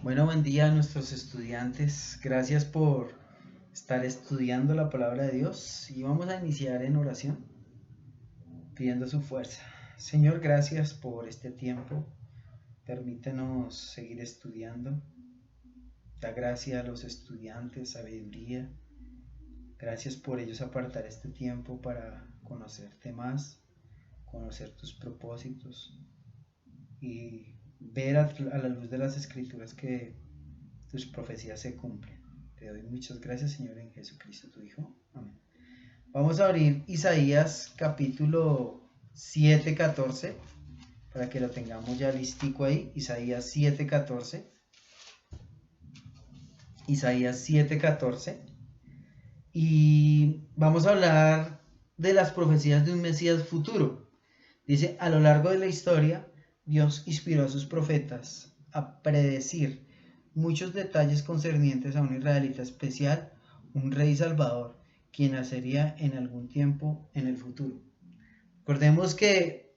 Bueno, buen día a nuestros estudiantes. Gracias por estar estudiando la palabra de Dios y vamos a iniciar en oración pidiendo su fuerza. Señor, gracias por este tiempo. Permítenos seguir estudiando. Da gracia a los estudiantes, sabiduría. Gracias por ellos apartar este tiempo para conocerte más, conocer tus propósitos y ver a la luz de las escrituras que tus profecías se cumplen. Te doy muchas gracias, Señor, en Jesucristo, tu Hijo. Amén. Vamos a abrir Isaías capítulo 7:14 para que lo tengamos ya listico ahí. Isaías 7:14. Isaías 7:14. Y vamos a hablar de las profecías de un Mesías futuro. Dice, a lo largo de la historia, Dios inspiró a sus profetas a predecir muchos detalles concernientes a un israelita especial, un rey salvador, quien nacería en algún tiempo en el futuro. Recordemos que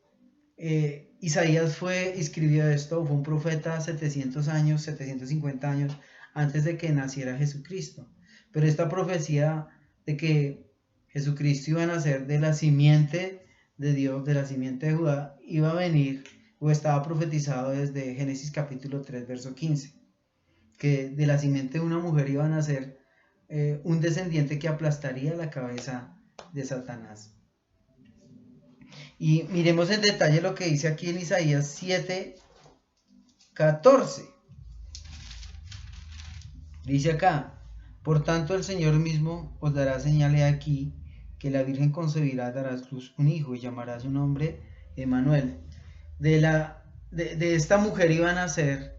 Isaías escribió esto, fue un profeta 700 años, 750 años antes de que naciera Jesucristo. Pero esta profecía de que Jesucristo iba a nacer de la simiente de Dios, de la simiente de Judá, iba a venir o estaba profetizado desde Génesis capítulo 3, verso 15, que de la simiente de una mujer iba a nacer un descendiente que aplastaría la cabeza de Satanás. Y miremos en detalle lo que dice aquí en Isaías 7:14. Dice acá, por tanto el Señor mismo os dará señal aquí, que la Virgen concebirá, dará a luz un hijo y llamará su nombre Emmanuel. De esta mujer iba a nacer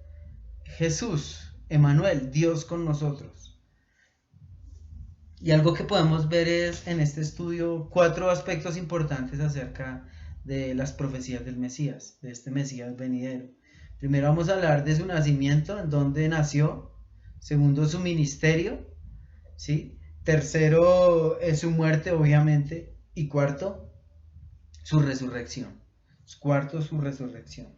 Jesús, Emmanuel, Dios con nosotros. Y algo que podemos ver es en este estudio 4 aspectos importantes acerca de las profecías del Mesías, de este Mesías venidero. Primero vamos a hablar de su nacimiento, en dónde nació. Segundo, su ministerio, ¿sí? Tercero, su muerte, obviamente. Y cuarto, su resurrección. Cuarto, su resurrección.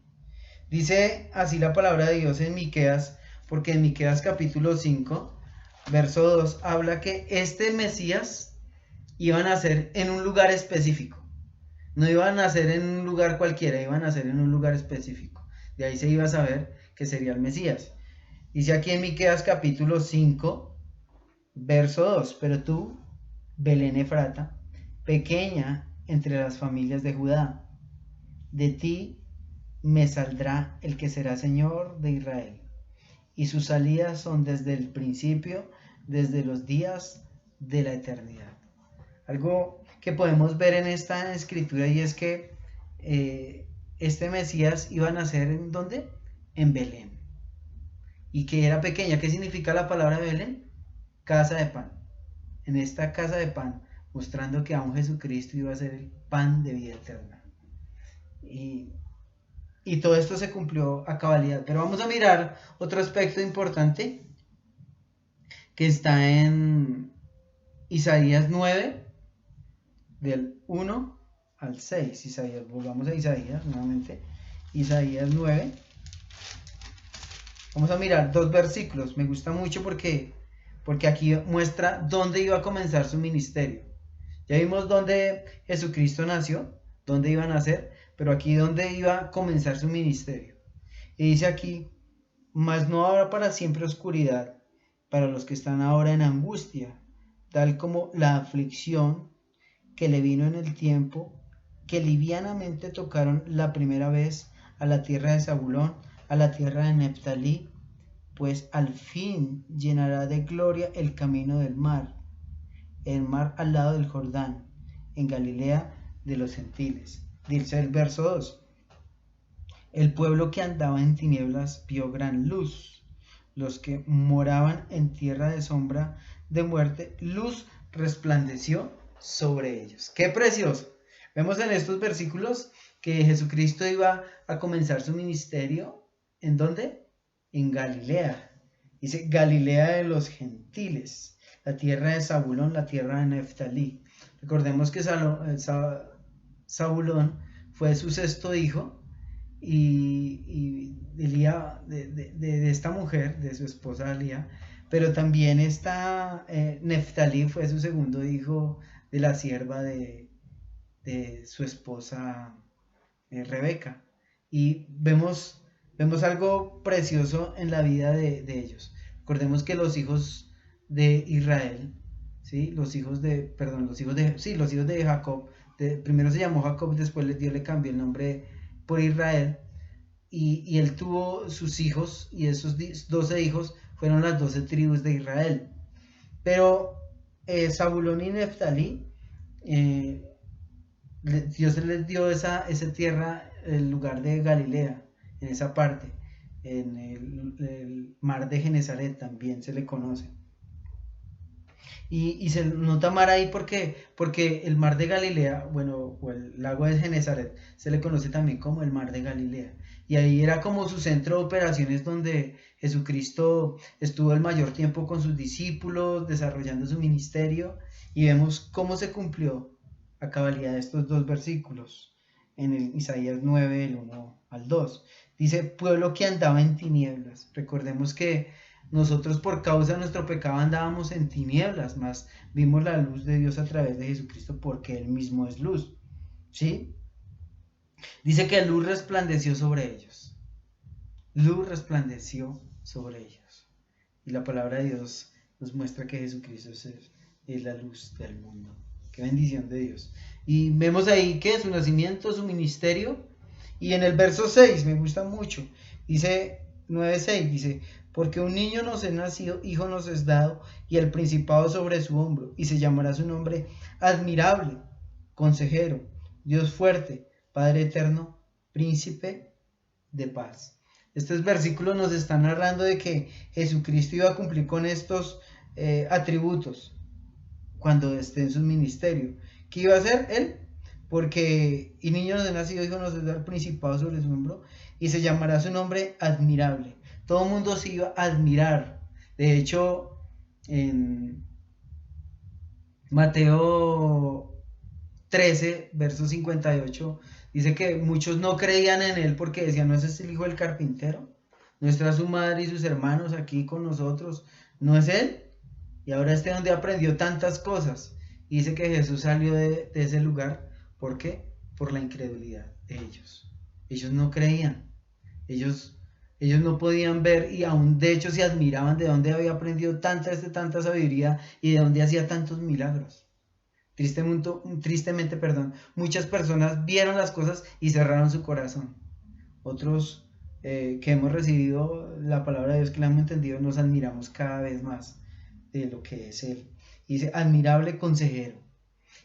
Dice así la palabra de Dios en Miqueas, porque en Miqueas capítulo 5, verso 2, habla que este Mesías iba a nacer en un lugar específico. No iba a nacer en un lugar cualquiera, iba a nacer en un lugar específico. De ahí se iba a saber que sería el Mesías. Dice aquí en Miqueas capítulo 5, verso 2, pero tú, Belén Efrata, pequeña entre las familias de Judá, de ti me saldrá el que será Señor de Israel, y sus salidas son desde el principio, desde los días de la eternidad. Algo que podemos ver en esta escritura y es que este Mesías iba a nacer ¿en dónde? En Belén. Y que era pequeña. ¿Qué significa la palabra Belén? Casa de pan. En esta casa de pan, mostrando que aún Jesucristo iba a ser el pan de vida eterna. Y todo esto se cumplió a cabalidad. Pero vamos a mirar otro aspecto importante que está en Isaías 9, del 1 al 6. Volvamos a Isaías nuevamente. Isaías 9. Vamos a mirar dos versículos. Me gusta mucho porque aquí muestra dónde iba a comenzar su ministerio. Ya vimos dónde Jesucristo nació, dónde iba a nacer, pero aquí dónde iba a comenzar su ministerio. Y dice aquí, mas no habrá para siempre oscuridad para los que están ahora en angustia, tal como la aflicción que le vino en el tiempo que livianamente tocaron la primera vez a la tierra de Zabulón, a la tierra de Neftalí, pues al fin llenará de gloria el camino del mar, el mar al lado del Jordán, en Galilea de los gentiles. Dice el verso 2, el pueblo que andaba en tinieblas vio gran luz, los que moraban en tierra de sombra de muerte, luz resplandeció sobre ellos. ¡Qué precioso! Vemos en estos versículos que Jesucristo iba a comenzar su ministerio, ¿en dónde? En Galilea. Dice Galilea de los gentiles, la tierra de Zabulón, la tierra de Neftalí. Recordemos que Zabulón fue su sexto hijo de Lía, de esta mujer, de su esposa Lía, pero también Neftalí fue su segundo hijo de la sierva de su esposa Rebeca. Y vemos algo precioso en la vida de ellos. Recordemos que los hijos de Israel, ¿sí? Los hijos de Jacob, primero se llamó Jacob, después Dios le cambió el nombre por Israel, y él tuvo sus hijos, y esos 12 hijos fueron las 12 tribus de Israel. Pero Zabulón y Neftalí, Dios les dio esa tierra, el lugar de Galilea, en esa parte, en el mar de Genezaret también se le conoce. Y se nota mar ahí porque el mar de Galilea, bueno, o el lago de Genezaret, se le conoce también como el mar de Galilea. Y ahí era como su centro de operaciones donde Jesucristo estuvo el mayor tiempo con sus discípulos, desarrollando su ministerio, y vemos cómo se cumplió a cabalidad de estos dos versículos en el Isaías 9, del 1 al 2. Dice, pueblo que andaba en tinieblas. Recordemos que nosotros por causa de nuestro pecado andábamos en tinieblas, mas vimos la luz de Dios a través de Jesucristo porque Él mismo es luz. ¿Sí? Dice que luz resplandeció sobre ellos. Luz resplandeció sobre ellos. Y la palabra de Dios nos muestra que Jesucristo es la luz del mundo. Qué bendición de Dios. Y vemos ahí que su nacimiento, su ministerio. Y en el verso 6 me gusta mucho. Dice 9:6, dice, porque un niño nos es nacido, hijo nos es dado, y el principado sobre su hombro, y se llamará su nombre admirable, consejero, Dios fuerte, Padre eterno, príncipe de paz. Estos versículos nos están narrando de que Jesucristo iba a cumplir con estos atributos cuando esté en su ministerio. ¿Qué iba a hacer él? Porque y niño nos ha nacido, hijo nos da el principado sobre su hombro, y se llamará su nombre admirable. Todo el mundo se iba a admirar. De hecho, en Mateo 13, verso 58, dice que muchos no creían en él porque decían, ¿no es el hijo del carpintero? ¿No está su madre y sus hermanos aquí con nosotros? ¿No es él? Y ahora donde aprendió tantas cosas. Y dice que Jesús salió de ese lugar. ¿Por qué? Por la incredulidad de ellos. Ellos no creían. Ellos no podían ver y aún de hecho se admiraban de dónde había aprendido tanta sabiduría y de dónde hacía tantos milagros. Tristemente, muchas personas vieron las cosas y cerraron su corazón. Otros que hemos recibido la palabra de Dios, que la hemos entendido, nos admiramos cada vez más de lo que es Él. Y dice, admirable consejero.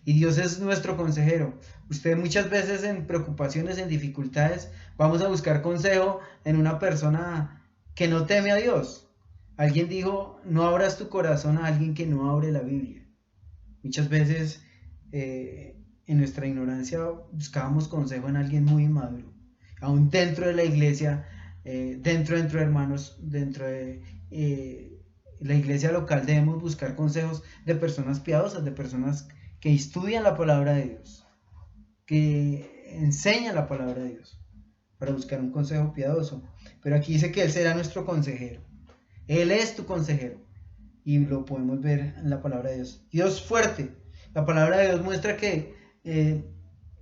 Y Dios es nuestro consejero. Usted muchas veces en preocupaciones, en dificultades, vamos a buscar consejo en una persona que no teme a Dios. Alguien dijo, no abras tu corazón a alguien que no abre la Biblia. Muchas veces en nuestra ignorancia buscábamos consejo en alguien muy inmaduro. Aún dentro de la iglesia, dentro de hermanos, dentro de la iglesia local debemos buscar consejos de personas piadosas, de personas que estudian la palabra de Dios, que enseñan la palabra de Dios, para buscar un consejo piadoso. Pero aquí dice que Él será nuestro consejero. Él es tu consejero. Y lo podemos ver en la palabra de Dios. Dios fuerte. La palabra de Dios muestra que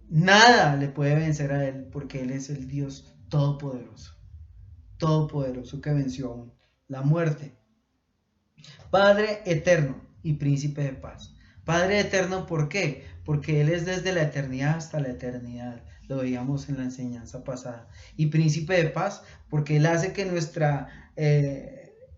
nada le puede vencer a Él, porque Él es el Dios todopoderoso. Todopoderoso que venció aún la muerte. Padre eterno y príncipe de paz. Padre eterno, ¿por qué? Porque Él es desde la eternidad hasta la eternidad. Lo veíamos en la enseñanza pasada. Y príncipe de paz, porque Él hace que nuestra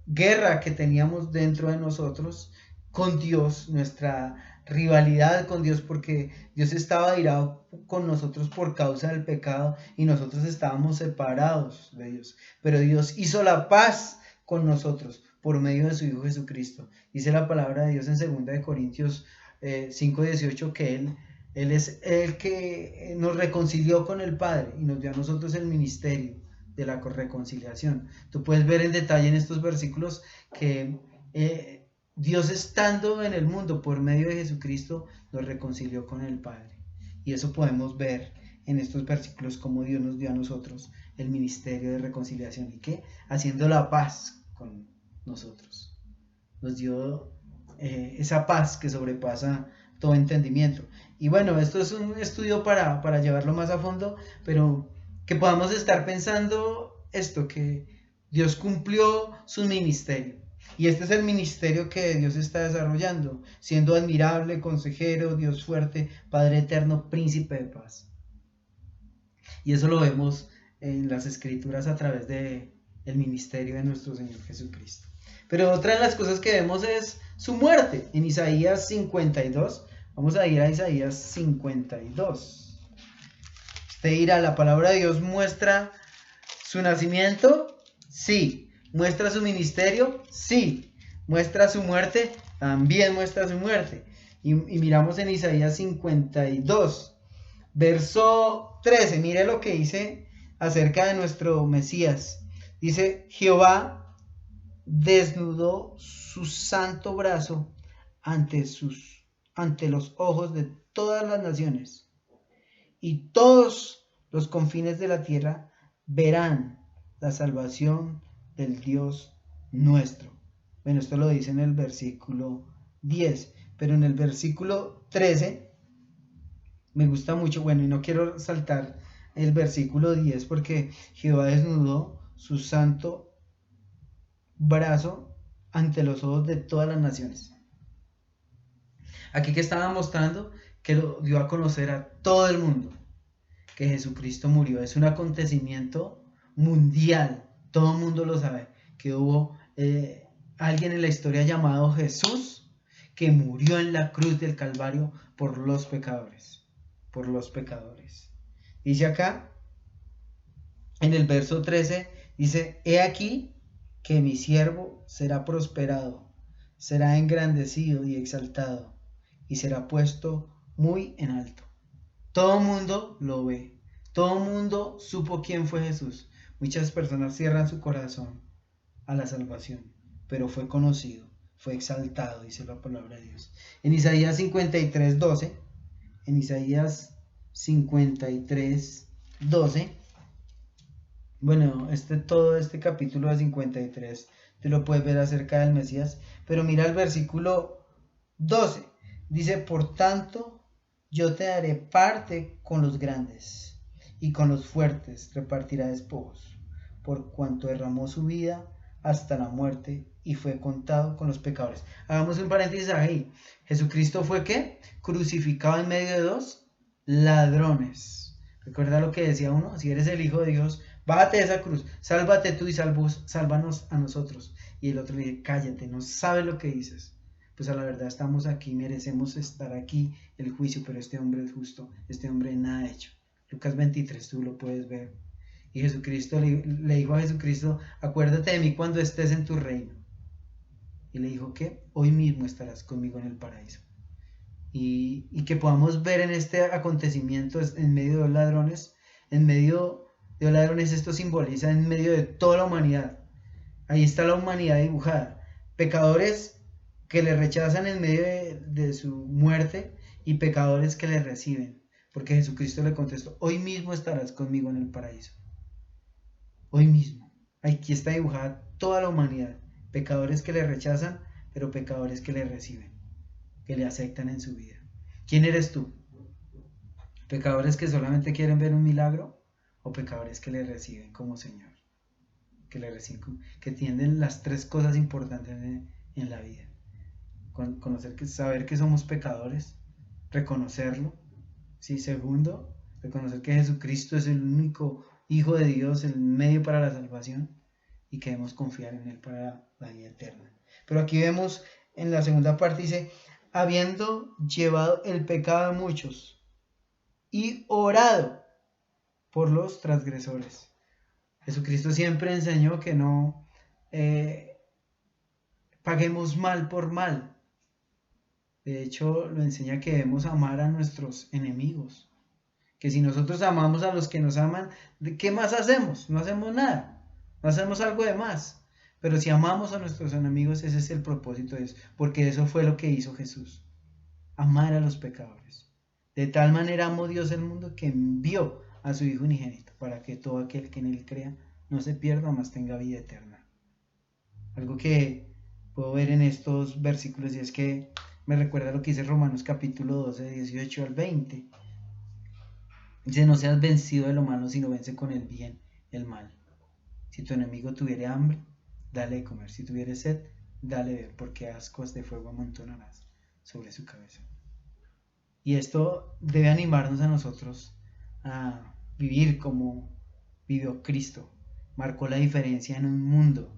guerra que teníamos dentro de nosotros con Dios, nuestra rivalidad con Dios, porque Dios estaba irado con nosotros por causa del pecado y nosotros estábamos separados de Dios. Pero Dios hizo la paz con nosotros por medio de su Hijo Jesucristo. Dice la palabra de Dios en 2 Corintios 5:18 que Él es el que nos reconcilió con el Padre y nos dio a nosotros el ministerio de la reconciliación. Tú puedes ver en detalle en estos versículos que Dios estando en el mundo por medio de Jesucristo nos reconcilió con el Padre. Y eso podemos ver en estos versículos como Dios nos dio a nosotros el ministerio de reconciliación. ¿Y qué? Haciendo la paz con nosotros. Nos dio esa paz que sobrepasa todo entendimiento. Y bueno, esto es un estudio para llevarlo más a fondo, pero que podamos estar pensando esto, que Dios cumplió su ministerio. Y este es el ministerio que Dios está desarrollando, siendo admirable, consejero, Dios fuerte, Padre eterno, príncipe de paz. Y eso lo vemos en las escrituras a través de el ministerio de nuestro Señor Jesucristo. Pero otra de las cosas que vemos es su muerte en Isaías 52. Vamos a ir a Isaías 52. Usted dirá, ¿la palabra de Dios muestra su nacimiento? Sí. ¿Muestra su ministerio? Sí. ¿Muestra su muerte? También muestra su muerte. Y miramos en Isaías 52, verso 13. Mire lo que dice acerca de nuestro Mesías. Dice, Jehová desnudó su santo brazo ante los ojos de todas las naciones, y todos los confines de la tierra verán la salvación del Dios nuestro. Bueno, esto lo dice en el versículo 10, pero en el versículo 13 me gusta mucho, bueno, y no quiero saltar el versículo 10 porque Jehová desnudó su santo brazo ante los ojos de todas las naciones. Aquí que estaba mostrando que lo dio a conocer a todo el mundo, que Jesucristo murió. Es un acontecimiento mundial, todo el mundo lo sabe, que hubo alguien en la historia llamado Jesús que murió en la cruz del Calvario por los pecadores, Dice acá, en el verso 13, dice, he aquí que mi siervo será prosperado, será engrandecido y exaltado, y será puesto muy en alto. Todo el mundo lo ve, todo el mundo supo quién fue Jesús. Muchas personas cierran su corazón a la salvación, pero fue conocido, fue exaltado, dice la palabra de Dios. En Isaías 53, 12, en Isaías 53, 12, bueno, todo este capítulo de 53 te lo puedes ver acerca del Mesías, pero mira el versículo 12, dice, por tanto, yo te daré parte con los grandes, y con los fuertes repartirá despojos, por cuanto derramó su vida hasta la muerte y fue contado con los pecadores. Hagamos un paréntesis ahí. Jesucristo fue ¿qué? Crucificado en medio de dos ladrones. Recuerda lo que decía uno, si eres el Hijo de Dios, bájate de esa cruz, sálvate tú y sálvanos a nosotros. Y el otro le dice, cállate, no sabes lo que dices. Pues a la verdad estamos aquí, merecemos estar aquí, el juicio, pero este hombre es justo, este hombre nada ha hecho. Lucas 23, tú lo puedes ver. Y Jesucristo le dijo a Jesucristo, acuérdate de mí cuando estés en tu reino. Y le dijo que hoy mismo estarás conmigo en el paraíso. Y que podamos ver en este acontecimiento, en medio de los ladrones, esto simboliza en medio de toda la humanidad. Ahí está la humanidad dibujada. Pecadores que le rechazan en medio de su muerte y pecadores que le reciben. Porque Jesucristo le contestó, hoy mismo estarás conmigo en el paraíso. Hoy mismo. Aquí está dibujada toda la humanidad. Pecadores que le rechazan, pero pecadores que le reciben, que le aceptan en su vida. ¿Quién eres tú? ¿Pecadores que solamente quieren ver un milagro? ¿O pecadores que le reciben como Señor? Que le reciben, que tienen las tres cosas importantes en la vida. Saber que somos pecadores, reconocerlo. Sí, segundo, reconocer que Jesucristo es el único Hijo de Dios, el medio para la salvación, y que debemos confiar en Él para la vida eterna. Pero aquí vemos en la segunda parte, dice, habiendo llevado el pecado de muchos y orado por los transgresores. Jesucristo siempre enseñó que no paguemos mal por mal. De hecho, lo enseña que debemos amar a nuestros enemigos. Que si nosotros amamos a los que nos aman, ¿qué más hacemos? No hacemos nada, no hacemos algo de más. Pero si amamos a nuestros enemigos, ese es el propósito de eso, porque eso fue lo que hizo Jesús, amar a los pecadores. De tal manera amó Dios el mundo que envió a su Hijo unigénito, para que todo aquel que en él crea no se pierda, mas tenga vida eterna. Algo que puedo ver en estos versículos y es que me recuerda lo que dice Romanos capítulo 12, 18 al 20. Dice, no seas vencido de lo malo, sino vence con el bien el mal. Si tu enemigo tuviere hambre, dale de comer. Si tuviere sed, dale de beber, porque ascuas de fuego amontonarás sobre su cabeza. Y esto debe animarnos a nosotros a vivir como vivió Cristo. Marcó la diferencia en un mundo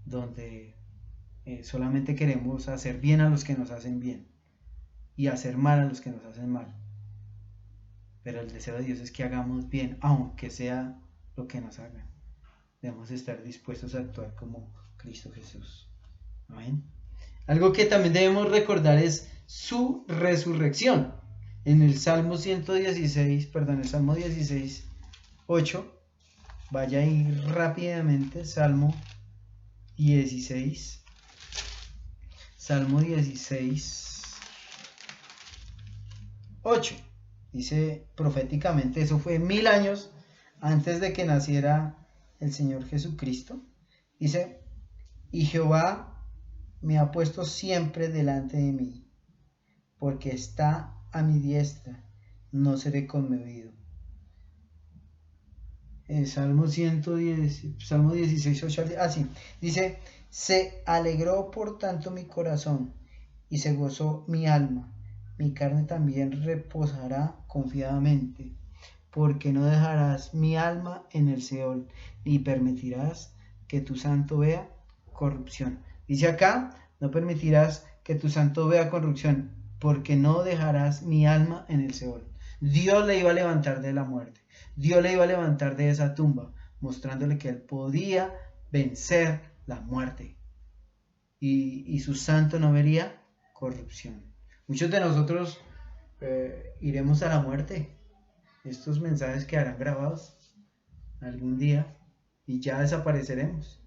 donde solamente queremos hacer bien a los que nos hacen bien y hacer mal a los que nos hacen mal. Pero el deseo de Dios es que hagamos bien, aunque sea lo que nos hagan. Debemos estar dispuestos a actuar como Cristo Jesús. Amén. Algo que también debemos recordar es su resurrección. En el Salmo 16, 8, vaya ahí rápidamente, Salmo 16, 8, dice proféticamente, eso fue 1000 años antes de que naciera el Señor Jesucristo. Dice, y Jehová me ha puesto siempre delante de mí, porque está a mi diestra, no seré conmovido. Salmo 16, 8, así, dice, se alegró por tanto mi corazón, y se gozó mi alma, mi carne también reposará confiadamente, porque no dejarás mi alma en el Seol, ni permitirás que tu santo vea corrupción. Dice acá, no permitirás que tu santo vea corrupción, porque no dejarás mi alma en el Seol. Dios le iba a levantar de la muerte. Dios le iba a levantar de esa tumba, mostrándole que él podía vencer la muerte. Y su santo no vería corrupción. Muchos de nosotros iremos a la muerte. Estos mensajes quedarán grabados algún día y ya desapareceremos.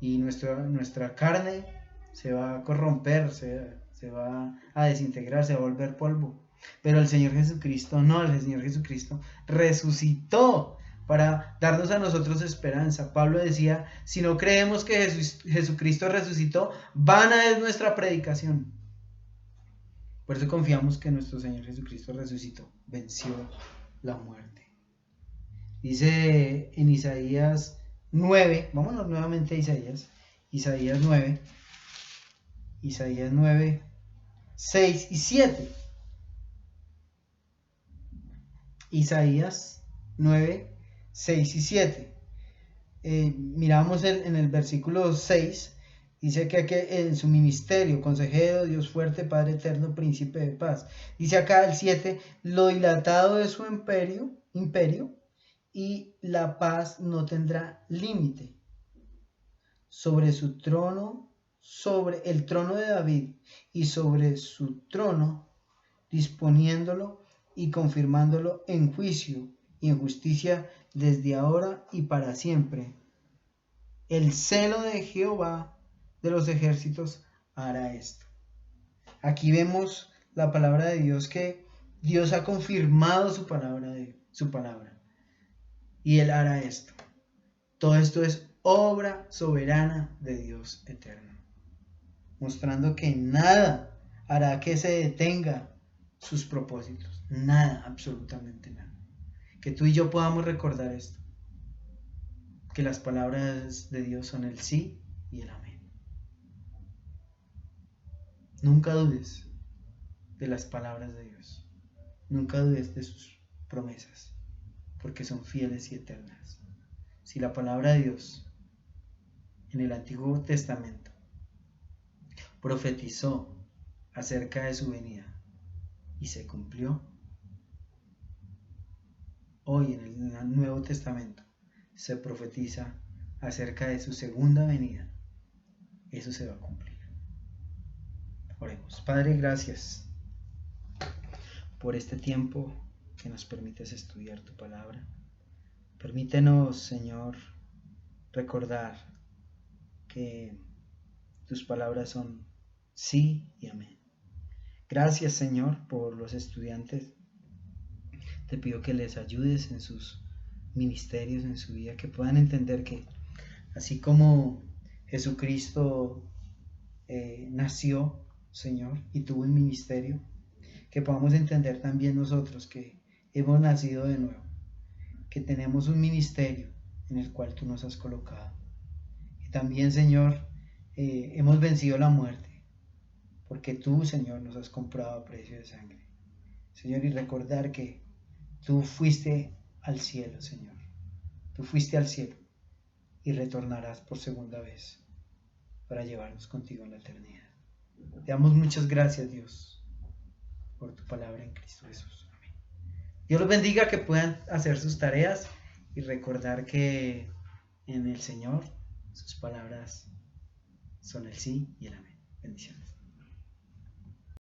Y nuestra carne se va a corromper, se va a desintegrar, se va a volver polvo. Pero el Señor Jesucristo no, el Señor Jesucristo resucitó para darnos a nosotros esperanza. Pablo decía, si no creemos que Jesucristo resucitó, vana es nuestra predicación. Por eso confiamos que nuestro Señor Jesucristo resucitó, venció la muerte. Dice en Isaías 9, vámonos nuevamente a Isaías 9, 6 y 7. Isaías 9, 6 y 7. Miramos en el versículo 6, dice que en su ministerio, consejero, Dios fuerte, Padre eterno, príncipe de paz. Dice acá el 7, lo dilatado de su imperio, y la paz no tendrá límite. Sobre su trono, sobre el trono de David y sobre su trono, disponiéndolo y confirmándolo en juicio y en justicia desde ahora y para siempre. El celo de Jehová de los ejércitos hará esto. Aquí vemos la palabra de Dios, que Dios ha confirmado su palabra. Y Él hará esto. Todo esto es obra soberana de Dios eterno, mostrando que nada hará que se detenga sus propósitos. Nada, absolutamente nada. Que tú y yo podamos recordar esto. Que las palabras de Dios son el sí y el amén. Nunca dudes de las palabras de Dios. Nunca dudes de sus promesas, porque son fieles y eternas. Si la palabra de Dios en el Antiguo Testamento profetizó acerca de su venida y se cumplió, hoy en el Nuevo Testamento se profetiza acerca de su segunda venida. Eso se va a cumplir. Oremos. Padre, gracias por este tiempo que nos permites estudiar tu palabra. Permítenos, Señor, recordar que tus palabras son sí y amén. Gracias, Señor, por los estudiantes Te pido que les ayudes en sus ministerios, en su vida, que puedan entender que así como Jesucristo nació, Señor, y tuvo un ministerio, que podamos entender también nosotros que hemos nacido de nuevo, que tenemos un ministerio en el cual tú nos has colocado. Y también, Señor, hemos vencido la muerte, porque tú, Señor, nos has comprado a precio de sangre. Señor, y recordar que tú fuiste al cielo, Señor. Tú fuiste al cielo y retornarás por segunda vez para llevarnos contigo en la eternidad. Te damos muchas gracias, Dios, por tu palabra en Cristo Jesús. Amén. Dios los bendiga, que puedan hacer sus tareas y recordar que en el Señor sus palabras son el sí y el amén. Bendiciones.